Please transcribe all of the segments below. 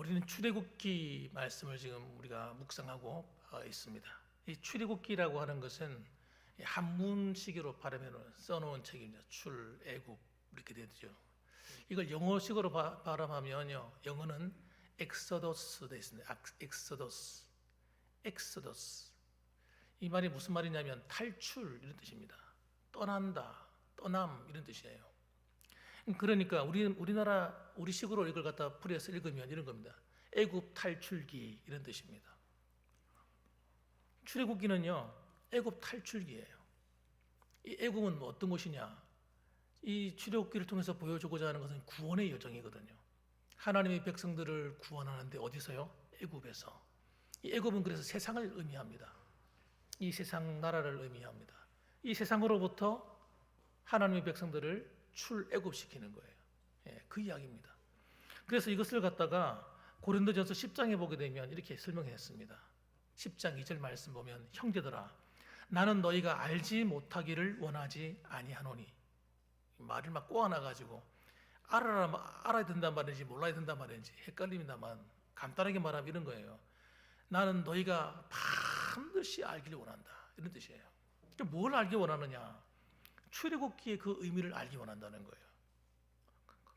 우리는 출애굽기 말씀을 지금 우리가 묵상하고 있습니다. 이 출애굽기라고 하는 것은 한문식으로 발음해놓은 써놓은 책입니다. 출애굽 이렇게 되죠. 이걸 영어식으로 발음하면요, 영어는 엑소더스 되어 있습니다. 엑소더스, 엑소더스. 이 말이 무슨 말이냐면 탈출 이런 뜻입니다. 떠난다, 떠남 이런 뜻이에요. 그러니까 우리나라 우리식으로 이걸 갖다 풀이해서 읽으면 이런 겁니다. 애굽 탈출기 이런 뜻입니다. 출애굽기는요, 애굽 탈출기예요. 이 애굽은 뭐 어떤 곳이냐? 이 출애굽기를 통해서 보여주고자 하는 것은 구원의 여정이거든요. 하나님의 백성들을 구원하는데 어디서요? 애굽에서. 이 애굽은 그래서 세상을 의미합니다. 이 세상 나라를 의미합니다. 이 세상으로부터 하나님의 백성들을 출애굽시키는 거예요. 그 이야기입니다. 그래서 이것을 갖다가 고린도전서 10장에 보게 되면 이렇게 설명했습니다. 10장 2절 말씀 보면 형제들아 나는 너희가 알지 못하기를 원하지 아니하노니, 말을 막 꼬아놔가지고 알아야 된단 말인지 몰라야 된단 말인지 헷갈립니다만 간단하게 말하면 이런 거예요. 나는 너희가 반드시 알기를 원한다 이런 뜻이에요. 뭘 알기 원하느냐? 출애굽기의 그 의미를 알기 원한다는 거예요.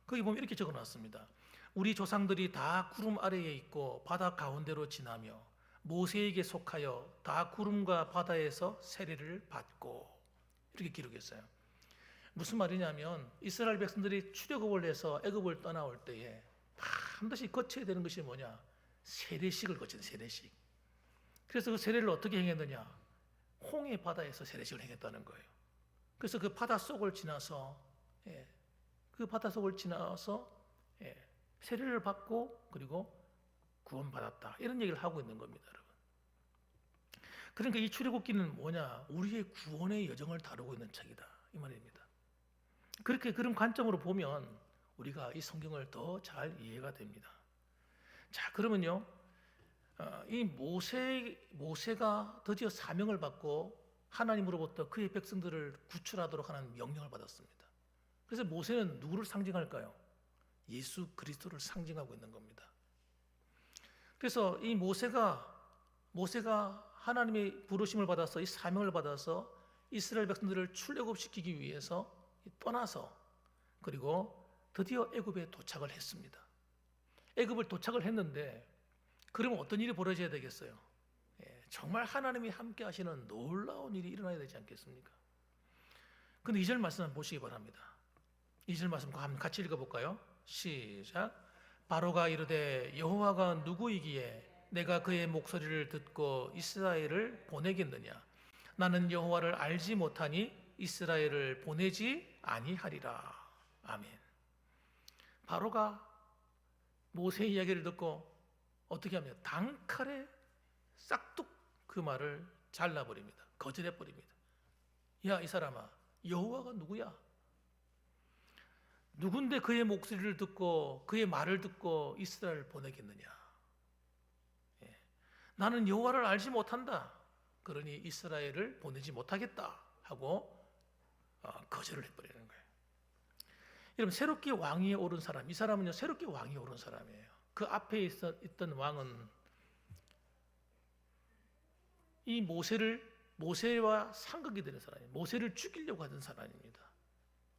거기 보면 이렇게 적어놨습니다. 우리 조상들이 다 구름 아래에 있고 바다 가운데로 지나며 모세에게 속하여 다 구름과 바다에서 세례를 받고, 이렇게 기록했어요. 무슨 말이냐면 이스라엘 백성들이 출애굽을 해서 애굽을 떠나올 때에 반드시 거쳐야 되는 것이 뭐냐? 세례식을 거쳐야 돼, 세례식. 그래서 그 세례를 어떻게 행했느냐? 홍해 바다에서 세례식을 행했다는 거예요. 그래서 그 바다 속을 지나서 세례를 받고 그리고 구원받았다 이런 얘기를 하고 있는 겁니다, 여러분. 그러니까 이 출애굽기는 뭐냐? 우리의 구원의 여정을 다루고 있는 책이다 이 말입니다. 그런 관점으로 보면 우리가 이 성경을 더 잘 이해가 됩니다. 자, 그러면요, 이 모세가 드디어 사명을 받고 하나님으로부터 그의 백성들을 구출하도록 하는 명령을 받았습니다. 그래서 모세는 누구를 상징할까요? 예수 그리스도를 상징하고 있는 겁니다. 그래서 이 모세가 하나님의 부르심을 받아서 이 사명을 받아서 이스라엘 백성들을 출애굽시키기 위해서 떠나서 그리고 드디어 애굽에 도착을 했습니다. 애굽을 도착을 했는데 그러면 어떤 일이 벌어져야 되겠어요? 정말 하나님이 함께 하시는 놀라운 일이 일어나야 되지 않겠습니까? 근데 2절 말씀 한번 보시기 바랍니다. 2절 말씀 같이 읽어볼까요? 시작. 바로가 이르되 여호와가 누구이기에 내가 그의 목소리를 듣고 이스라엘을 보내겠느냐? 나는 여호와를 알지 못하니 이스라엘을 보내지 아니하리라. 아멘. 바로가 모세의 이야기를 듣고 어떻게 하면 단칼에 싹둑 그 말을 잘라버립니다. 거절해버립니다. 야, 이 사람아, 여호와가 누구야? 누군데 그의 목소리를 듣고 그의 말을 듣고 이스라엘을 보내겠느냐? 나는 여호와를 알지 못한다. 그러니 이스라엘을 보내지 못하겠다 하고 거절을 해버리는 거예요. 여러분, 새롭게 왕위에 오른 사람, 이 사람은요 새롭게 왕위에 오른 사람이에요. 그 앞에 있던 왕은 이 모세와 상극이 되는 사람이에요. 모세를 죽이려고 하던 사람입니다.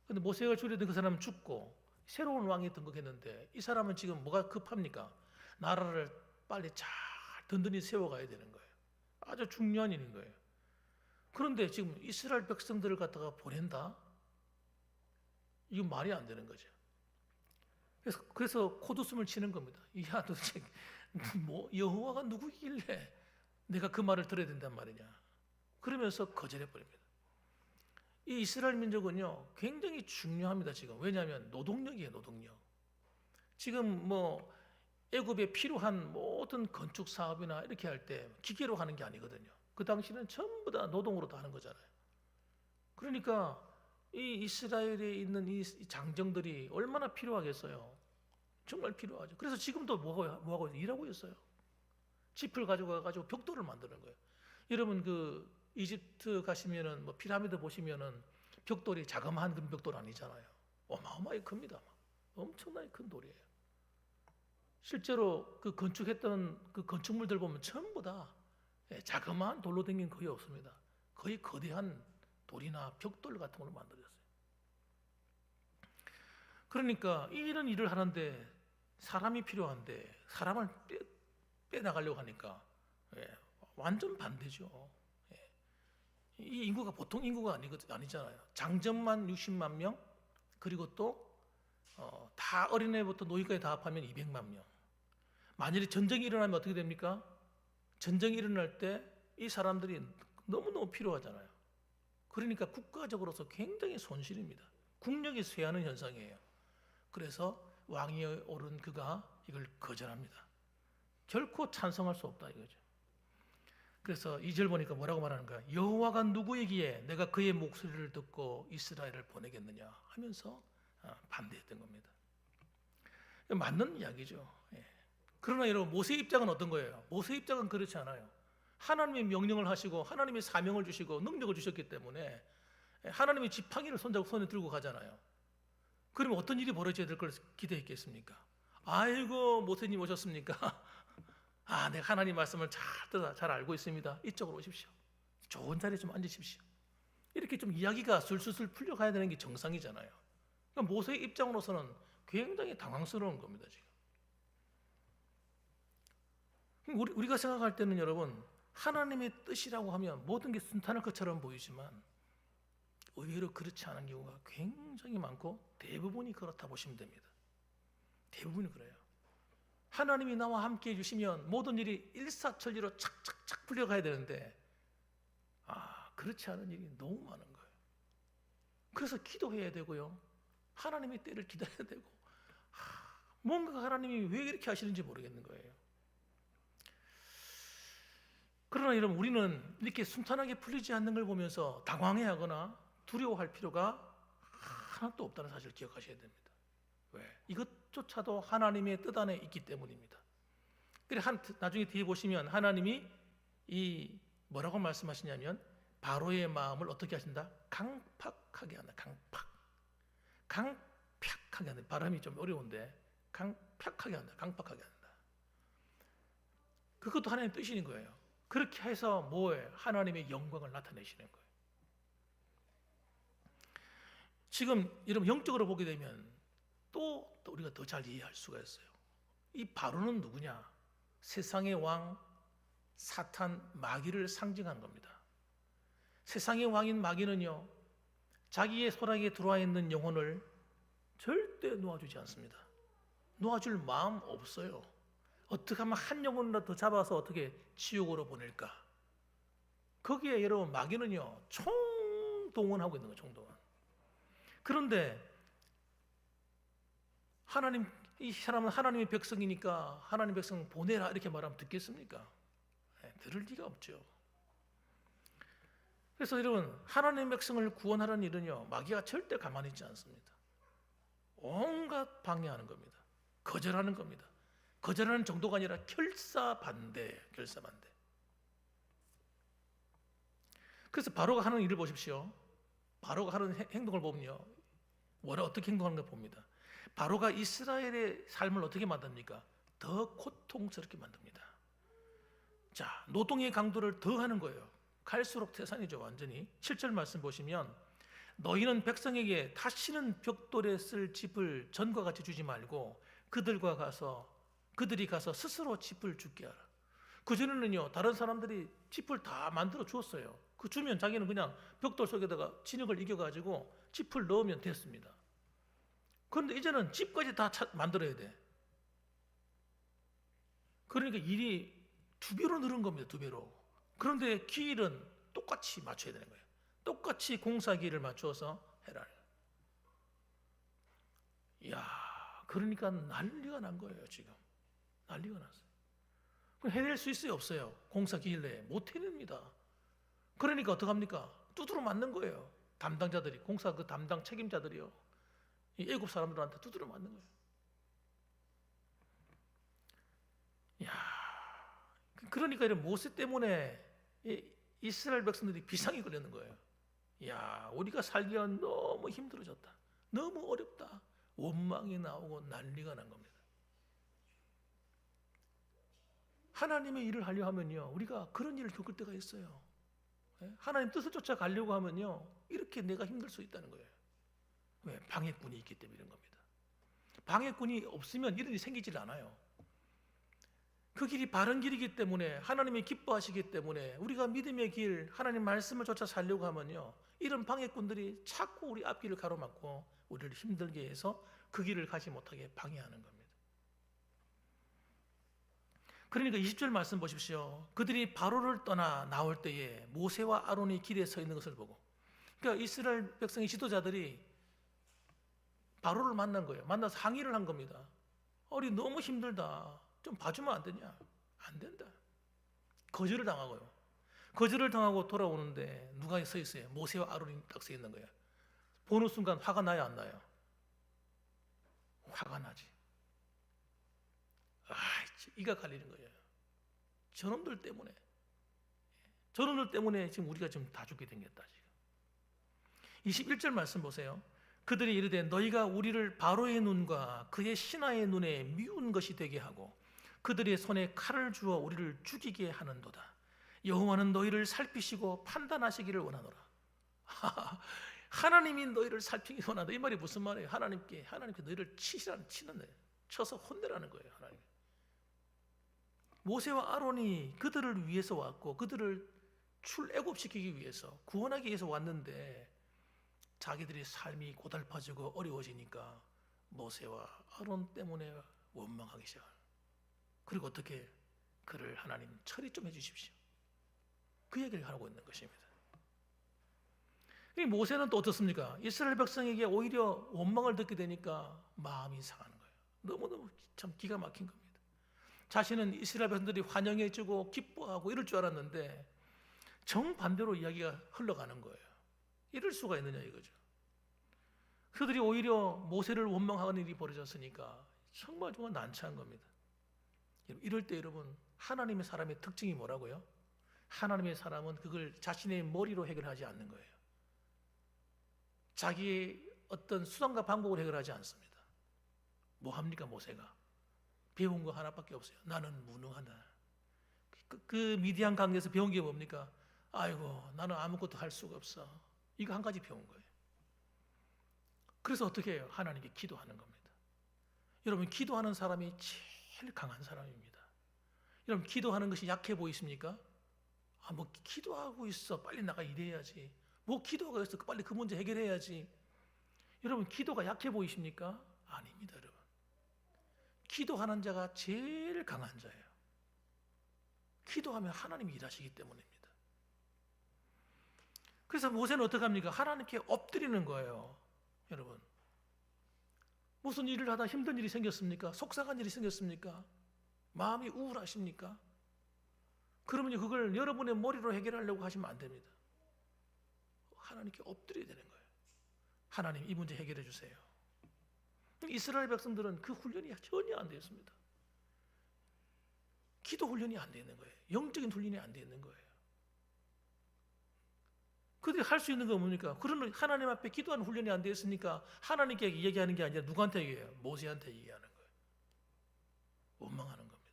그런데 모세가 죽이려던 그 사람은 죽고 새로운 왕이 등극했는데 이 사람은 지금 뭐가 급합니까? 나라를 빨리 잘 든든히 세워가야 되는 거예요. 아주 중요한 일인 거예요. 그런데 지금 이스라엘 백성들을 갖다가 보낸다? 이건 말이 안 되는 거죠. 그래서 코웃음을 치는 겁니다. 야, 도대체 뭐 여호와가 누구길래 내가 그 말을 들어야 된단 말이냐? 그러면서 거절해버립니다. 이 이스라엘 민족은요 굉장히 중요합니다. 지금 왜냐하면 노동력이에요. 노동력. 지금 뭐 애굽에 필요한 모든 건축 사업이나 이렇게 할 때 기계로 하는 게 아니거든요. 그 당시는 전부 다 노동으로 다 하는 거잖아요. 그러니까 이 이스라엘에 있는 이 장정들이 얼마나 필요하겠어요. 정말 필요하죠. 그래서 지금도 뭐하고 일하고 있어요. 짚을 가지고 가지고 벽돌을 만드는 거예요. 여러분 그 이집트 가시면은 뭐 피라미드 보시면은 벽돌이 자그마한 그런 벽돌 아니잖아요. 어마어마하게 큽니다. 엄청나게 큰 돌이에요. 실제로 그 건축했던 그 건축물들 보면 전부 다 자그마한 돌로 된 게 거의 없습니다. 거의 거대한 돌이나 벽돌 같은 걸로 만들어졌어요. 그러니까 이런 일을 하는데 사람이 필요한데 사람을 빼나가려고 하니까 완전 반대죠. 이 인구가 보통 인구가 아니잖아요. 장점만 60만 명, 그리고 또 다 어린애부터 노인까지 다 합하면 200만 명. 만일에 전쟁이 일어나면 어떻게 됩니까? 전쟁이 일어날 때 이 사람들이 너무너무 필요하잖아요. 그러니까 국가적으로서 굉장히 손실입니다. 국력이 쇠하는 현상이에요. 그래서 왕위에 오른 그가 이걸 거절합니다. 결코 찬성할 수 없다 이거죠. 그래서 2절 보니까 뭐라고 말하는가? 여호와가 누구이기에 내가 그의 목소리를 듣고 이스라엘을 보내겠느냐 하면서 반대했던 겁니다. 맞는 이야기죠. 그러나 여러분, 모세의 입장은 어떤 거예요? 모세의 입장은 그렇지 않아요. 하나님의 명령을 하시고 하나님의 사명을 주시고 능력을 주셨기 때문에 하나님의 지팡이를 손에 들고 가잖아요. 그러면 어떤 일이 벌어져야 될 걸 기대했겠습니까? 아이고, 모세님 오셨습니까? 내가 하나님 말씀을 잘 알고 있습니다. 이쪽으로 오십시오. 좋은 자리에 좀 앉으십시오. 이렇게 좀 이야기가 술술술 풀려가야 되는 게 정상이잖아요. 그러니까 모세의 입장으로서는 굉장히 당황스러운 겁니다, 지금. 우리가 생각할 때는 여러분, 하나님의 뜻이라고 하면 모든 게 순탄할 것처럼 보이지만 의외로 그렇지 않은 경우가 굉장히 많고 대부분이 그렇다 보시면 됩니다. 대부분이 그래요. 하나님이 나와 함께 해주시면 모든 일이 일사천리로 착착착 풀려가야 되는데 그렇지 않은 일이 너무 많은 거예요. 그래서 기도해야 되고요. 하나님의 때를 기다려야 되고 뭔가 하나님이 왜 이렇게 하시는지 모르겠는 거예요. 그러나 여러분, 우리는 이렇게 순탄하게 풀리지 않는 걸 보면서 당황해하거나 두려워할 필요가 하나도 없다는 사실을 기억하셔야 됩니다. 왜? 이것조차도 하나님의 뜻 안에 있기 때문입니다. 그래 나중에 뒤에 보시면 하나님이 뭐라고 말씀하시냐면 바로의 마음을 어떻게 하신다? 강팍하게 한다. 강팍하게 한다. 발음이 좀 어려운데 강팍하게 한다. 강팍하게 한다. 그것도 하나님의 뜻인 거예요. 그렇게 해서 뭐예요? 하나님의 영광을 나타내시는 거예요. 지금 여러분, 영적으로 보게 되면 또 우리가 더 잘 이해할 수가 있어요. 이 바로는 누구냐? 세상의 왕 사탄 마귀를 상징하는 겁니다. 세상의 왕인 마귀는요, 자기의 소락에 들어와 있는 영혼을 절대 놓아주지 않습니다. 놓아줄 마음 없어요. 어떻게 하면 한 영혼이라도 더 잡아서 어떻게 지옥으로 보낼까? 거기에 여러분, 마귀는요 총동원하고 있는 거예요. 총동원. 그런데 이 사람은 하나님의 백성이니까 하나님의 백성 보내라 이렇게 말하면 듣겠습니까? 들을 리가 없죠. 그래서 여러분, 하나님의 백성을 구원하라는 일은요, 마귀가 절대 가만히 있지 않습니다. 온갖 방해하는 겁니다. 거절하는 겁니다. 거절하는 정도가 아니라 결사반대. 그래서 바로가 하는 일을 보십시오. 바로가 하는 행동을 보면요, 어떻게 행동하는 걸 봅니다. 바로가 이스라엘의 삶을 어떻게 만듭니까? 더 고통스럽게 만듭니다. 자, 노동의 강도를 더 하는 거예요. 갈수록 태산이죠, 완전히. 7절 말씀 보시면 너희는 백성에게 다시는 벽돌에 쓸 집을 전과 같이 주지 말고 그들이 가서 스스로 집을 짓게 하라. 그전에는요, 다른 사람들이 집을 다 만들어 주었어요. 그 주면 자기는 그냥 벽돌 속에다가 진흙을 이겨가지고 집을 넣으면 됐습니다. 그런데 이제는 집까지 다 만들어야 돼. 그러니까 일이 2배로 늘은 겁니다. 2배로. 그런데 기일은 똑같이 맞춰야 되는 거예요. 똑같이 공사 기일을 맞추어서 해라. 이야, 그러니까 난리가 난 거예요. 지금 난리가 났어요. 그럼 해낼 수 있어요, 없어요? 공사 기일 내에 못 해냅니다. 그러니까 어떡합니까? 두드러 맞는 거예요. 담당자들이, 공사 그 담당 책임자들이요, 이 애굽 사람들한테 두드러 맞는 거예요. 이야, 그러니까 이런 모세 때문에 이스라엘 백성들이 비상이 걸리는 거예요. 이야, 우리가 살기가 너무 힘들어졌다. 너무 어렵다. 원망이 나오고 난리가 난 겁니다. 하나님의 일을 하려 하면요, 우리가 그런 일을 겪을 때가 있어요. 예? 하나님 뜻을 쫓아가려고 하면요, 이렇게 내가 힘들 수 있다는 거예요. 왜? 방해꾼이 있기 때문에 이런 겁니다. 방해꾼이 없으면 이런 일이 생기질 않아요. 그 길이 바른 길이기 때문에, 하나님이 기뻐하시기 때문에, 우리가 믿음의 길, 하나님 말씀을 쫓아 살려고 하면요, 이런 방해꾼들이 자꾸 우리 앞길을 가로막고 우리를 힘들게 해서 그 길을 가지 못하게 방해하는 겁니다. 그러니까 20절 말씀 보십시오. 그들이 바로를 떠나 나올 때에 모세와 아론이 길에 서 있는 것을 보고, 그러니까 이스라엘 백성의 지도자들이 바로를 만난 거예요. 만나서 항의를 한 겁니다. 우리 너무 힘들다. 좀 봐주면 안 되냐? 안 된다. 거절을 당하고요. 거절을 당하고 돌아오는데 누가 서 있어요? 모세와 아론이 딱 서 있는 거예요. 보는 순간 화가 나요, 안 나요? 화가 나지. 이가 갈리는 거예요. 저놈들 때문에 지금 우리가 지금 다 죽게 생겼다. 지금 21절 말씀 보세요. 그들이 이르되 너희가 우리를 바로의 눈과 그의 신하의 눈에 미운 것이 되게 하고 그들의 손에 칼을 주어 우리를 죽이게 하는도다. 여호와는 너희를 살피시고 판단하시기를 원하노라. 하나님이 너희를 살피기 원한다. 이 말이 무슨 말이에요? 하나님께 너희를 치는데 쳐서 혼내라는 거예요. 하나님. 모세와 아론이 그들을 위해서 왔고 그들을 출애굽시키기 위해서 구원하기 위해서 왔는데 자기들의 삶이 고달파지고 어려워지니까 모세와 아론 때문에 원망하기 시작해요. 그리고 어떻게 그를 하나님 처리 좀 해주십시오. 그 얘기를 하고 있는 것입니다. 이 모세는 또 어떻습니까? 이스라엘 백성에게 오히려 원망을 듣게 되니까 마음이 상하는 거예요. 너무너무 참 기가 막힌 겁니다. 자신은 이스라엘 백성들이 환영해주고 기뻐하고 이럴 줄 알았는데 정반대로 이야기가 흘러가는 거예요. 이럴 수가 있느냐 이거죠. 그들이 오히려 모세를 원망하는 일이 벌어졌으니까 정말 난처한 겁니다. 이럴 때 여러분, 하나님의 사람의 특징이 뭐라고요? 하나님의 사람은 그걸 자신의 머리로 해결하지 않는 거예요. 자기의 어떤 수단과 방법으로 해결하지 않습니다. 뭐 합니까 모세가? 배운 거 하나밖에 없어요. 나는 무능하다. 그 미디안 강에서 배운 게 뭡니까? 아이고 나는 아무것도 할 수가 없어. 이거 한 가지 배운 거예요. 그래서 어떻게 해요? 하나님께 기도하는 겁니다. 여러분, 기도하는 사람이 제일 강한 사람입니다. 여러분, 기도하는 것이 약해 보이십니까? 뭐 기도하고 있어, 빨리 나가 일해야지. 뭐 기도가 있어, 빨리 그 문제 해결해야지. 여러분, 기도가 약해 보이십니까? 아닙니다. 여러분, 기도하는 자가 제일 강한 자예요. 기도하면 하나님이 일하시기 때문입니다. 그래서 모세는 어떻게 합니까? 하나님께 엎드리는 거예요. 여러분, 무슨 일을 하다 힘든 일이 생겼습니까? 속상한 일이 생겼습니까? 마음이 우울하십니까? 그러면 그걸 여러분의 머리로 해결하려고 하시면 안 됩니다. 하나님께 엎드려야 되는 거예요. 하나님, 이 문제 해결해 주세요. 이스라엘 백성들은 그 훈련이 전혀 안 되었습니다. 기도 훈련이 안 되는 거예요. 영적인 훈련이 안 되는 거예요. 그들이 할 수 있는 건 뭡니까? 그런 하나님 앞에 기도하는 훈련이 안 되었으니까 하나님께 얘기하는 게 아니라 누구한테 얘기해요? 모세한테 얘기하는 거예요. 원망하는 겁니다.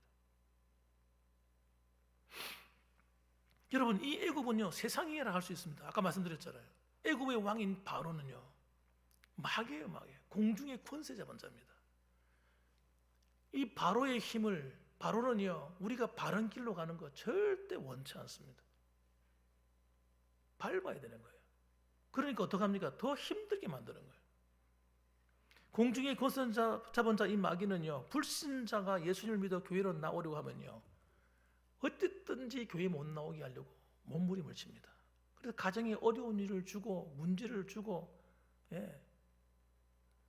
여러분, 이 애굽은요 세상이라 할 수 있습니다. 아까 말씀드렸잖아요. 애굽의 왕인 바로는요 마귀예요, 마귀. 공중의 권세 잡은 자입니다. 이 바로의 힘을, 바로는요 우리가 바른 길로 가는 거 절대 원치 않습니다. 밟아야 되는 거예요. 그러니까 어떡합니까? 더 힘들게 만드는 거예요. 공중의 권세 잡은 자 이 마귀는요 불신자가 예수님을 믿어 교회로 나오려고 하면요 어쨌든지 교회 못 나오게 하려고 몸부림을 칩니다. 그래서 가정에 어려운 일을 주고 문제를 주고,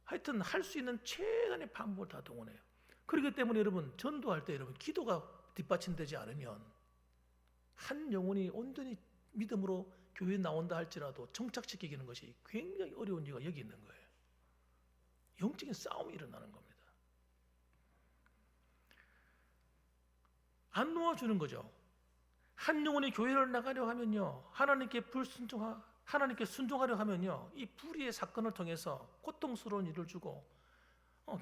하여튼 할 수 있는 최선의 방법을 다 동원해요. 그렇기 때문에 여러분, 전도할 때 여러분 기도가 뒷받침되지 않으면 한 영혼이 온전히 믿음으로 교회에 나온다 할지라도 정착시키는 것이 굉장히 어려운 이유가 여기 있는 거예요. 영적인 싸움이 일어나는 겁니다. 안 놓아주는 거죠. 한 영혼이 교회를 나가려 하면요 하나님께 순종하려 하면요 이 불의의 사건을 통해서 고통스러운 일을 주고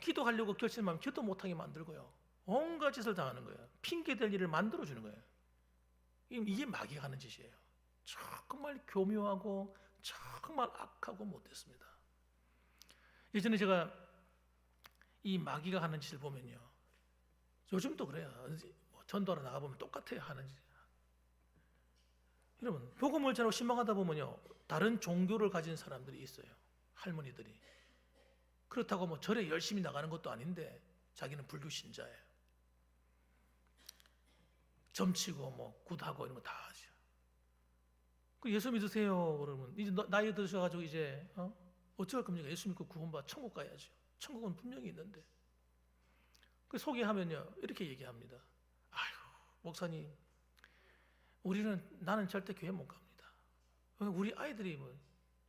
기도하려고 결심하면 기도 못하게 만들고요 온갖 짓을 다 하는 거예요. 핑계댈 일을 만들어주는 거예요. 이게 마귀가 하는 짓이에요. 정말 교묘하고 정말 악하고 못됐습니다. 예전에 제가 이 마귀가 하는 짓을 보면요, 요즘도 그래요. 전도하러 나가보면 똑같아요, 하는 짓. 여러분, 복음을 전하고 신방하다 보면요, 다른 종교를 가진 사람들이 있어요. 할머니들이. 그렇다고 뭐 절에 열심히 나가는 것도 아닌데 자기는 불교 신자예요. 점치고 뭐 굿하고 이런 거 다 하죠. 그 예수 믿으세요 그러면 이제 나이 드셔가지고 이제 어쩔 겁니까? 예수 믿고 구원받아 천국 가야죠. 천국은 분명히 있는데. 그 소개하면요 이렇게 얘기합니다. 아유 목사님, 나는 절대 교회 못 갑니다. 우리 아이들이 뭐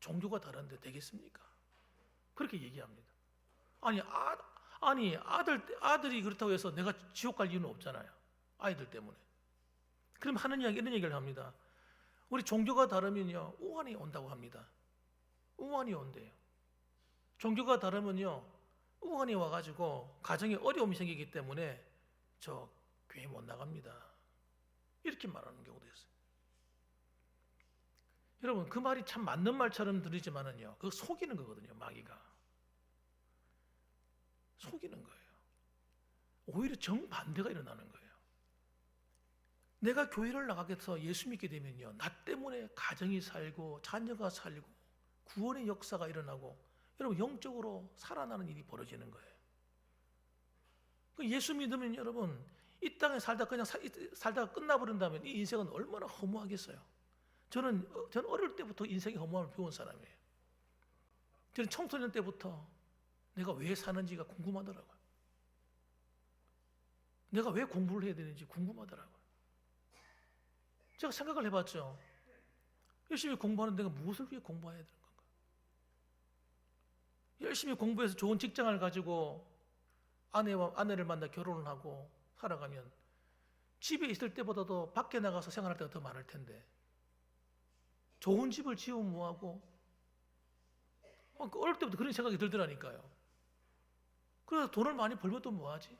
종교가 다른데 되겠습니까? 그렇게 얘기합니다. 아니 아들이 그렇다고 해서 내가 지옥 갈 이유는 없잖아요. 아이들 때문에. 그럼 하는 이야기 이런 얘기를 합니다. 우리 종교가 다르면요 우환이 온다고 합니다. 우환이 온대요. 종교가 다르면요 우환이 와가지고 가정에 어려움이 생기기 때문에 저 교회 못 나갑니다. 이렇게 말하는 경우도 있어요. 여러분 그 말이 참 맞는 말처럼 들리지만은요 그거 속이는 거거든요. 마귀가 속이는 거예요. 오히려 정반대가 일어나는 거예요. 내가 교회를 나가겠어 예수 믿게 되면요 나 때문에 가정이 살고 자녀가 살고 구원의 역사가 일어나고 여러분 영적으로 살아나는 일이 벌어지는 거예요. 예수 믿으면 여러분 이 땅에 살다 그냥 살다가 끝나버린다면 이 인생은 얼마나 허무하겠어요. 저는 어릴 때부터 인생의 허무함을 배운 사람이에요. 저는 청소년 때부터 내가 왜 사는지가 궁금하더라고요. 내가 왜 공부를 해야 되는지 궁금하더라고요. 제가 생각을 해봤죠. 열심히 공부하는 내가 무엇을 위해 공부해야 되는 건가? 열심히 공부해서 좋은 직장을 가지고 아내를 만나 결혼을 하고 살아가면 집에 있을 때보다도 밖에 나가서 생활할 때가 더 많을 텐데 좋은 집을 지으면 뭐하고 어릴 때부터 그런 생각이 들더라니까요. 그래서 돈을 많이 벌면 또 뭐하지?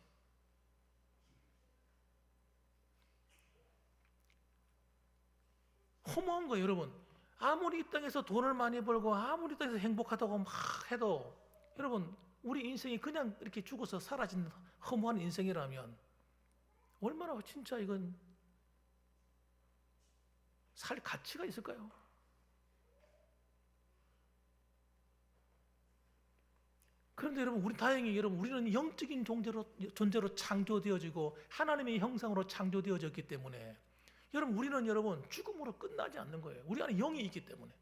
허무한 거예요, 여러분. 아무리 이 땅에서 돈을 많이 벌고 아무리 이 땅에서 행복하다고 막 해도 여러분 우리 인생이 그냥 이렇게 죽어서 사라진 허무한 인생이라면 얼마나 진짜 이건 살 가치가 있을까요? 그런데 여러분 다행히 우리는 영적인 존재로 창조되어지고 하나님의 형상으로 창조되어졌기 때문에 우리는 죽음으로 끝나지 않는 거예요. 우리 안에 영이 있기 때문에.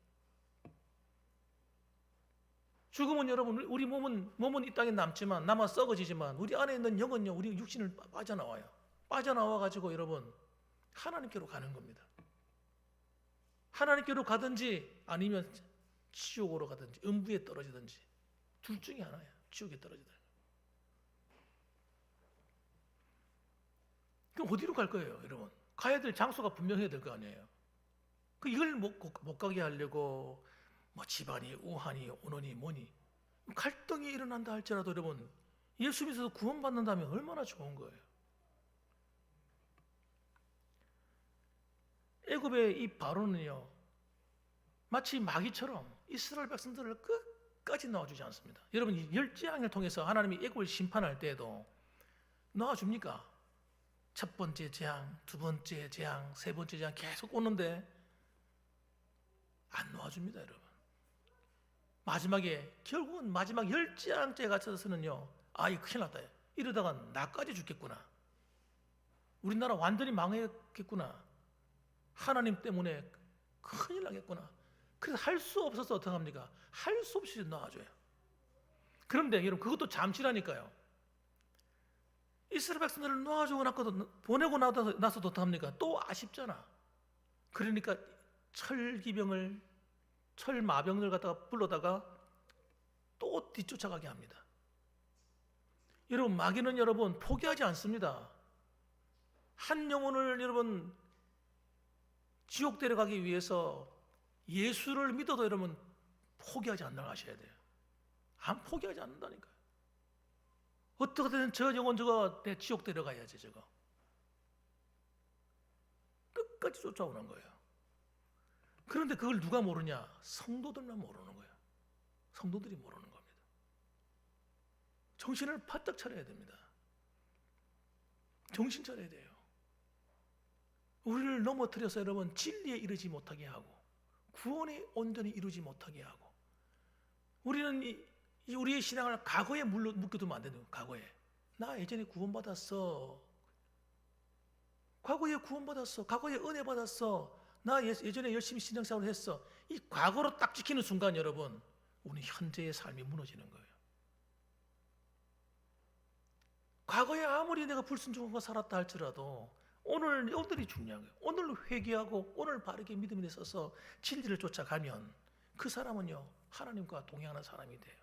죽음은 우리 몸은 이 땅에 남아 썩어지지만 우리 안에 있는 영은요 우리 육신을 빠져나와요. 빠져나와가지고 하나님께로 가는 겁니다. 하나님께로 가든지 아니면 지옥으로 가든지 음부에 떨어지든지 둘 중에 하나야. 지옥에 떨어지든지. 그럼 어디로 갈 거예요, 여러분? 가야 될 장소가 분명해야 될 거 아니에요. 이걸 못 가게 하려고 집안이 우환이 오느니 뭐니 갈등이 일어난다 할지라도 여러분 예수 믿어서 구원받는다면 얼마나 좋은 거예요. 애굽의 이 바로는요 마치 마귀처럼 이스라엘 백성들을 끝까지 넣어주지 않습니다. 여러분 열 재앙을 통해서 하나님이 애굽을 심판할 때에도 넣어줍니까? 첫 번째 재앙, 두 번째 재앙, 세 번째 재앙 계속 오는데 안 놓아줍니다, 여러분. 결국은 마지막 열 재앙째에 갇혀서는요, 이거 큰일 났다. 이러다가 나까지 죽겠구나. 우리나라 완전히 망했겠구나. 하나님 때문에 큰일 나겠구나. 그래서 할 수 없어서 어떻게 합니까? 할 수 없이 놓아줘요. 그런데 여러분 그것도 잠시라니까요. 이스라엘 백성들을 놓아주고 보내고 나서도 어떻게 합니까? 또 아쉽잖아. 그러니까 철마병을 갖다가 불러다가 또 뒤쫓아가게 합니다. 여러분 마귀는 포기하지 않습니다. 한 영혼을 지옥 데려가기 위해서 예수를 믿어도 포기하지 않는다고 하셔야 돼요. 안 포기하지 않는다니까요. 어떻게든 저 영혼 저거 내 지옥 데려가야지 저거. 끝까지 쫓아오는 거예요. 그런데 그걸 누가 모르냐? 성도들만 모르는 거예요. 성도들이 모르는 겁니다. 정신을 바짝 차려야 됩니다. 정신 차려야 돼요. 우리를 넘어뜨려서 여러분 진리에 이르지 못하게 하고 구원에 온전히 이루지 못하게 하고 우리는 우리의 신앙을 과거에 묶여두면 안 되는 거예요. 과거에. 나 예전에 구원받았어. 과거에 구원받았어. 과거에 은혜 받았어. 나 예전에 열심히 신앙생활을 했어. 이 과거로 딱 지키는 순간 여러분 우리 현재의 삶이 무너지는 거예요. 과거에 아무리 내가 불순종하고 살았다 할지라도 오늘이 중요한 거예요. 오늘 회개하고 오늘 바르게 믿음에 서서 진리를 쫓아가면 그 사람은요 하나님과 동행하는 사람이 돼요.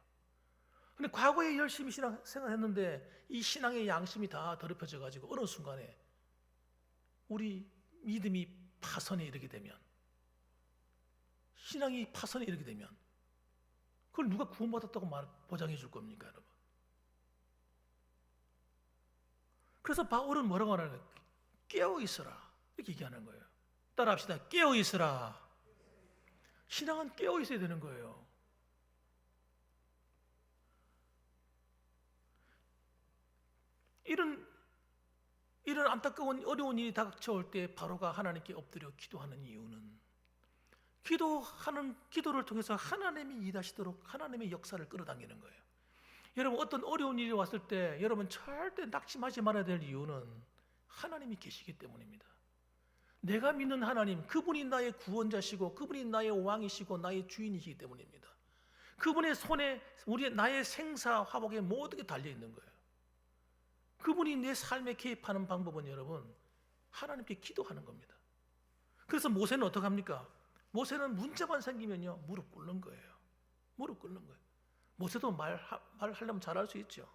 근데 과거에 열심히 신앙생활했는데 이 신앙의 양심이 다 더럽혀져 가지고 어느 순간에 우리 믿음이 파선에 이르게 되면 신앙이 파선에 이르게 되면 그걸 누가 구원받았다고 보장해 줄 겁니까 여러분? 그래서 바울은 뭐라고 하는 거예요? 깨어 있어라 이렇게 얘기하는 거예요. 따라합시다. 깨어 있어라. 신앙은 깨어 있어야 되는 거예요. 이런 안타까운 어려운 일이 닥쳐올 때 바로가 하나님께 엎드려 기도하는 이유는 기도를 통해서 하나님이 일하시도록 하나님의 역사를 끌어당기는 거예요. 여러분 어떤 어려운 일이 왔을 때 여러분 절대 낙심하지 말아야 될 이유는 하나님이 계시기 때문입니다. 내가 믿는 하나님, 그분이 나의 구원자시고 그분이 나의 왕이시고 나의 주인이시기 때문입니다. 그분의 손에 나의 생사 화복에 모든 게 달려 있는 거예요. 그분이 내 삶에 개입하는 방법은 여러분 하나님께 기도하는 겁니다. 그래서 모세는 어떻게 합니까? 모세는 문제만 생기면요 무릎 꿇는 거예요. 무릎 꿇는 거예요. 모세도 말하려면 잘할 수 있죠.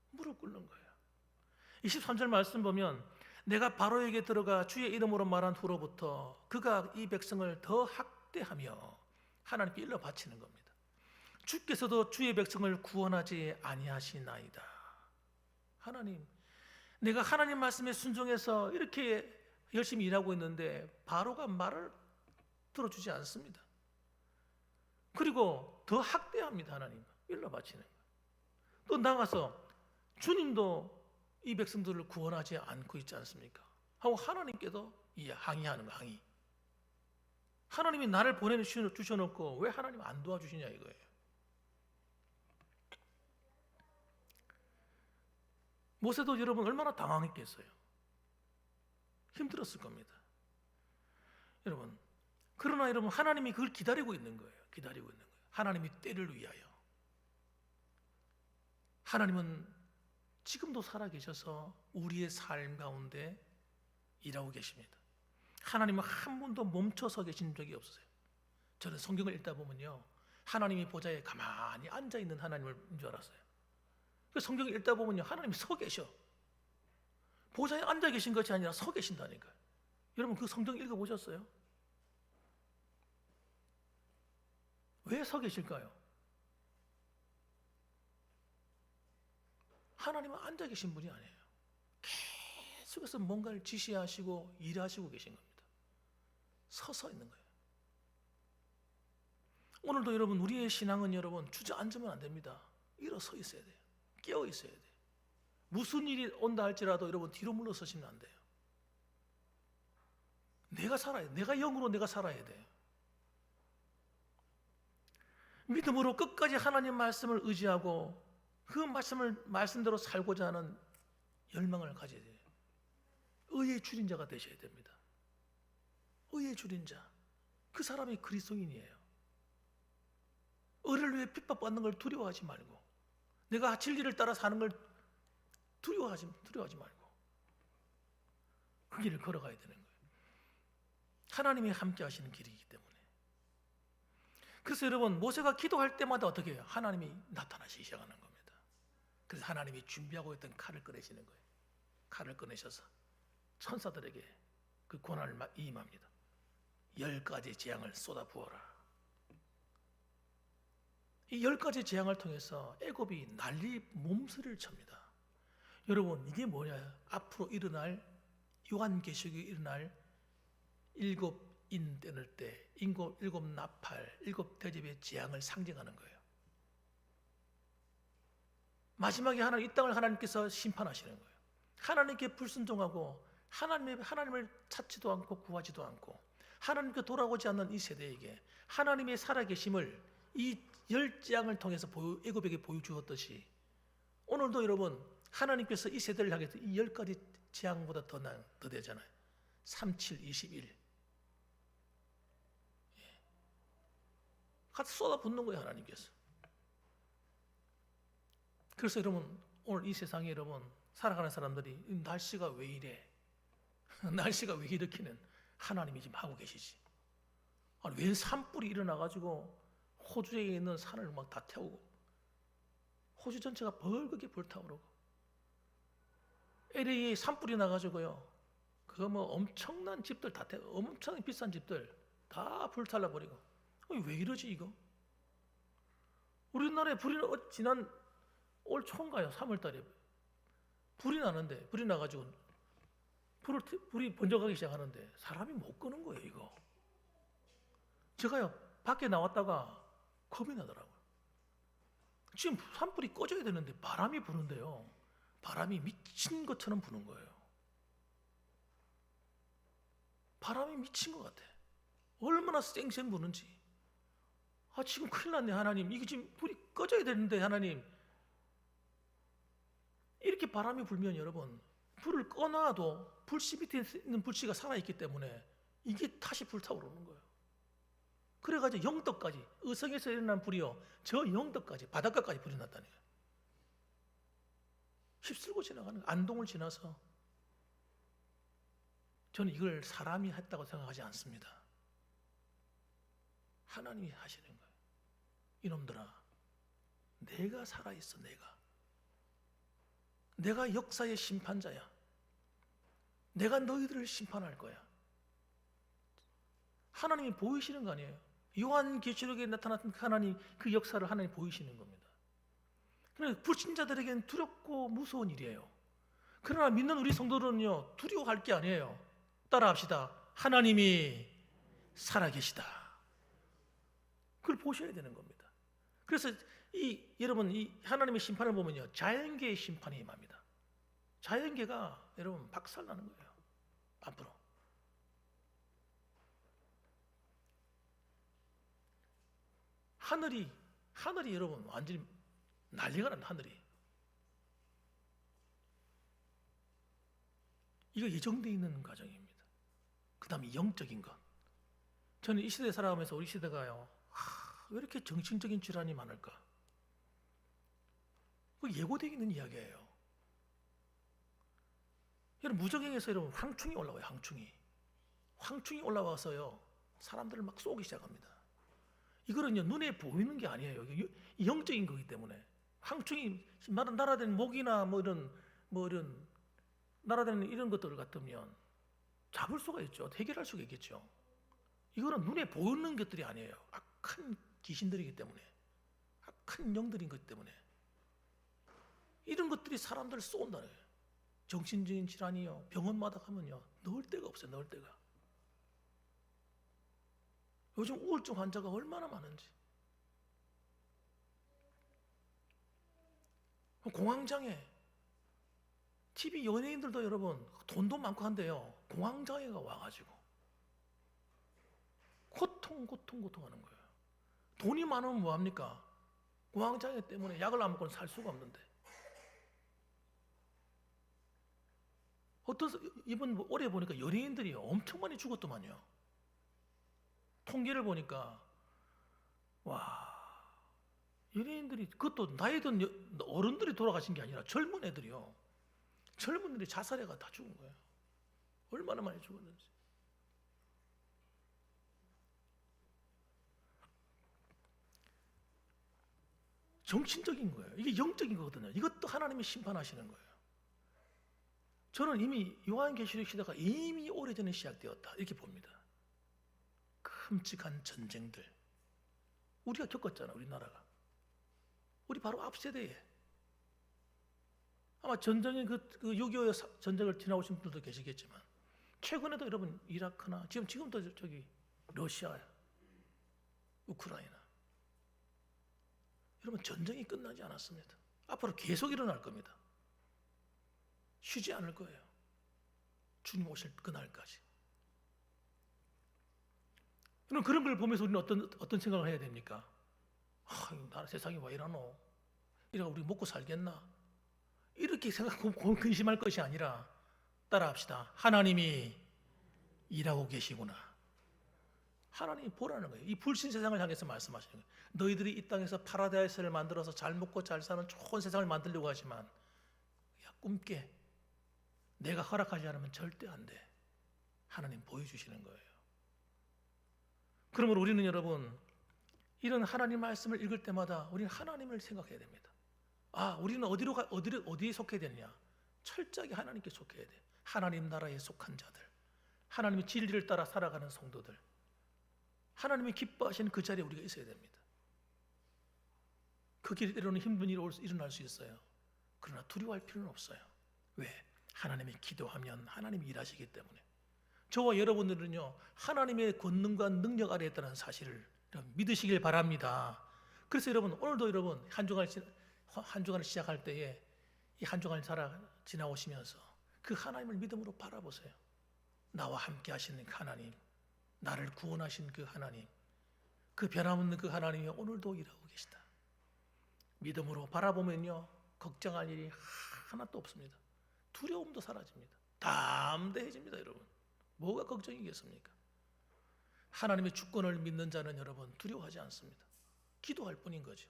무릎 꿇는 거예요. 23절 말씀 보면 내가 바로에게 들어가 주의 이름으로 말한 후로부터 그가 이 백성을 더 학대하며 하나님께 일러 바치는 겁니다. 주께서도 주의 백성을 구원하지 아니하시나이다. 하나님, 내가 하나님 말씀에 순종해서 이렇게 열심히 일하고 있는데 바로가 말을 들어주지 않습니다. 그리고 더 학대합니다. 하나님 일러 바치는 거예요. 또 나가서 주님도 이 백성들을 구원하지 않고 있지 않습니까? 하고 하나님께도 항의하는 거 항의. 하나님이 나를 보내주셔놓고 왜 하나님 안 도와주시냐 이거예요. 모세도 여러분 얼마나 당황했겠어요. 힘들었을 겁니다. 여러분 그러나 여러분 하나님이 그걸 기다리고 있는 거예요. 기다리고 있는 거예요. 하나님이 때를 위하여. 하나님은 지금도 살아계셔서 우리의 삶 가운데 일하고 계십니다. 하나님은 한 번도 멈춰서 계신 적이 없으세요. 저는 성경을 읽다 보면요 하나님이 보좌에 가만히 앉아있는 하나님을 줄 알았어요. 그 성경을 읽다 보면요 하나님이 서 계셔. 보좌에 앉아 계신 것이 아니라 서 계신다니까요. 여러분 그 성경 읽어보셨어요? 왜 서 계실까요? 하나님은 앉아 계신 분이 아니에요. 계속해서 뭔가를 지시하시고 일하시고 계신 겁니다. 서서 있는 거예요. 오늘도 여러분 우리의 신앙은 여러분 주저앉으면 안 됩니다. 일어서 있어야 돼요. 깨어 있어야 돼요. 무슨 일이 온다 할지라도 여러분 뒤로 물러서시면 안 돼요. 내가 살아야 돼. 내가 영으로 내가 살아야 돼요. 믿음으로 끝까지 하나님 말씀을 의지하고 그 말씀대로 살고자 하는 열망을 가져야 돼요. 의의 주린자가 되셔야 됩니다. 의의 주린자. 그 사람이 그리스도인이에요. 의를 위해 핍박받는 걸 두려워하지 말고 내가 진리를 따라 사는 걸 두려워하지 말고 그 길을 걸어가야 되는 거예요. 하나님이 함께 하시는 길이기 때문에. 그래서 여러분 모세가 기도할 때마다 어떻게 해요? 하나님이 나타나시기 시작하는 겁니다. 그래서 하나님이 준비하고 있던 칼을 꺼내시는 거예요. 칼을 꺼내셔서 천사들에게 그 고난을 임합니다. 10가지 재앙을 쏟아 부어라. 이 10가지 재앙을 통해서 애굽이 난리 몸서리를 칩니다. 여러분, 이게 뭐냐? 앞으로 일어날, 요한계시록에 일어날 7인 떼낼 때 7 나팔, 7 대접의 재앙을 상징하는 거예요. 마지막에 이 땅을 하나님께서 심판하시는 거예요. 하나님께 불순종하고 하나님을 찾지도 않고 구하지도 않고 하나님께 돌아오지 않는 이 세대에게 하나님의 살아계심을 이 10재앙을 통해서 애굽에게 보여주었듯이 오늘도 여러분 하나님께서 이 세대를 향해서 이 10가지 재앙보다 더 되잖아요. 3, 7, 21 같이 쏟아붓는 거예요, 하나님께서. 그래서 여러분, 오늘 이 세상에 여러분 살아가는 사람들이 날씨가 왜 이래? 날씨가 왜 이렇게는 하나님이 지금 하고 계시지? 아니, 왜 산불이 일어나가지고 호주에 있는 산을 막 다 태우고 호주 전체가 벌겋게 불타오르고 LA에 산불이 나가지고요, 그거 뭐 엄청난 집들 다 태우고 엄청 비싼 집들 다 불탈라 버리고. 왜 이러지 이거? 우리나라에 불이 지난 올 초인가요? 3월달에 불이 나는데 불이 나가지고 불이 번져가기 시작하는데 사람이 못 끄는 거예요 이거. 제가요 밖에 나왔다가 겁이 나더라고요. 지금 산불이 꺼져야 되는데 바람이 부는데요, 바람이 미친 것처럼 부는 거예요. 바람이 미친 것 같아. 얼마나 쌩쌩 부는지. 지금 큰일 났네 하나님. 이게 지금 불이 꺼져야 되는데 하나님. 이렇게 바람이 불면 여러분 불을 꺼놔도 불씨 밑에 있는 불씨가 살아있기 때문에 이게 다시 불타오르는 거예요. 그래가지고 영덕까지, 의성에서 일어난 불이요 저 영덕까지, 바닷가까지 불이 났다니까요. 휩쓸고 지나가는 거예요. 안동을 지나서. 저는 이걸 사람이 했다고 생각하지 않습니다. 하나님이 하시는 거예요. 이놈들아, 내가 살아있어. 내가 역사의 심판자야. 내가 너희들을 심판할 거야. 하나님이 보이시는 거 아니에요? 요한계시록에 나타났던 하나님, 그 역사를 하나님 보이시는 겁니다. 그러나 불신자들에게는 두렵고 무서운 일이에요. 그러나 믿는 우리 성도들은요 두려워할 게 아니에요. 따라합시다. 하나님이 살아계시다. 그걸 보셔야 되는 겁니다. 그래서 여러분 이 하나님의 심판을 보면요 자연계의 심판이 임합니다. 자연계가 여러분 박살나는 거예요. 앞으로 하늘이 여러분 완전히 난리가 난다. 하늘이 이거 예정되어 있는 과정입니다. 그 다음에 영적인 것. 저는 이 시대에 살아가면서 우리 시대가요 왜 이렇게 정신적인 질환이 많을까? 그 예고되어 있는 이야기예요. 여러분 무적행에서 여러분 황충이 올라와요. 황충이 올라와서요 사람들을 막 쏘기 시작합니다. 이거는요 눈에 보이는 게 아니에요. 영적인 거기 때문에 황충이 날아다니는 목이나 뭐 이런 날아다니는 이런 것들 같으면 잡을 수가 있죠. 해결할 수가 있겠죠. 이거는 눈에 보이는 것들이 아니에요. 악한 귀신들이기 때문에, 악한 영들인 것 때문에 이런 것들이 사람들을 쏜다는 거예요. 정신적인 질환이요 병원마다 가면요 넣을 데가 없어요. 넣을 데가. 요즘 우울증 환자가 얼마나 많은지. 공황장애, TV 연예인들도 여러분 돈도 많고 한데요 공황장애가 와가지고 고통하는 거예요. 돈이 많으면 뭐합니까? 공황장애 때문에 약을 안 먹고는 살 수가 없는데. 이번 올해 보니까 연예인들이 엄청 많이 죽었더만요. 통계를 보니까 와, 연예인들이 그것도 나이 든 어른들이 돌아가신 게 아니라 젊은 애들이요. 젊은 애들이 자살해가 다 죽은 거예요. 얼마나 많이 죽었는지. 정신적인 거예요. 이게 영적인 거거든요. 이것도 하나님이 심판하시는 거예요. 저는 이미 요한계시록 시대가 이미 오래전에 시작되었다 이렇게 봅니다. 끔찍한 전쟁들 우리가 겪었잖아. 우리나라가 우리 바로 앞 세대에 아마 전쟁의 그6.25 전쟁을 지나오신 분들도 계시겠지만 최근에도 여러분 이라크나 지금도 저기 러시아, 우크라이나 여러분 전쟁이 끝나지 않았습니다. 앞으로 계속 일어날 겁니다. 쉬지 않을 거예요. 주님 오실 그날까지. 그럼 그런 걸 보면서 우리는 어떤 생각을 해야 됩니까? 나라 세상이 왜 이러노? 이러고 우리 먹고 살겠나? 이렇게 생각하고 근심할 것이 아니라 따라합시다. 하나님이 일하고 계시구나. 하나님이 보라는 거예요. 이 불신 세상을 향해서 말씀하시는 거예요. 너희들이 이 땅에서 파라다이스를 만들어서 잘 먹고 잘 사는 좋은 세상을 만들려고 하지만 야, 꿈깨. 내가 허락하지 않으면 절대 안 돼. 하나님 보여주시는 거예요. 그러므로 우리는 여러분 이런 하나님 말씀을 읽을 때마다 우리는 하나님을 생각해야 됩니다. 우리는 어디에 속해야 되느냐? 철저하게 하나님께 속해야 돼. 하나님 나라에 속한 자들, 하나님의 진리를 따라 살아가는 성도들, 하나님이 기뻐하시는 그 자리에 우리가 있어야 됩니다. 그 길에 때로는 힘든 일이 일어날 수 있어요. 그러나 두려워할 필요는 없어요. 왜? 하나님이 기도하면 하나님이 일하시기 때문에. 저와 여러분들은요 하나님의 권능과 능력 아래에 있다는 사실을 믿으시길 바랍니다. 그래서 여러분 오늘도 여러분 한 주간을 시작할 때에 이 한 주간을 지나오시면서 그 하나님을 믿음으로 바라보세요. 나와 함께 하시는 그 하나님, 나를 구원하신 그 하나님, 그 변함없는 그 하나님이 오늘도 일하고 계시다. 믿음으로 바라보면요 걱정할 일이 하나도 없습니다. 두려움도 사라집니다. 담대해집니다. 여러분 뭐가 걱정이겠습니까? 하나님의 주권을 믿는 자는 여러분 두려워하지 않습니다. 기도할 뿐인 거죠.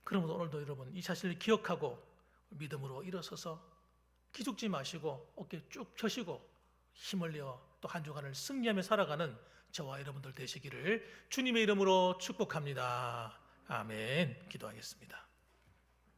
그러므로 오늘도 여러분 이 사실을 기억하고 믿음으로 일어서서 기죽지 마시고 어깨 쭉 펴시고 힘을 내어 또 한 주간을 승리하며 살아가는 저와 여러분들 되시기를 주님의 이름으로 축복합니다. 아멘. 기도하겠습니다.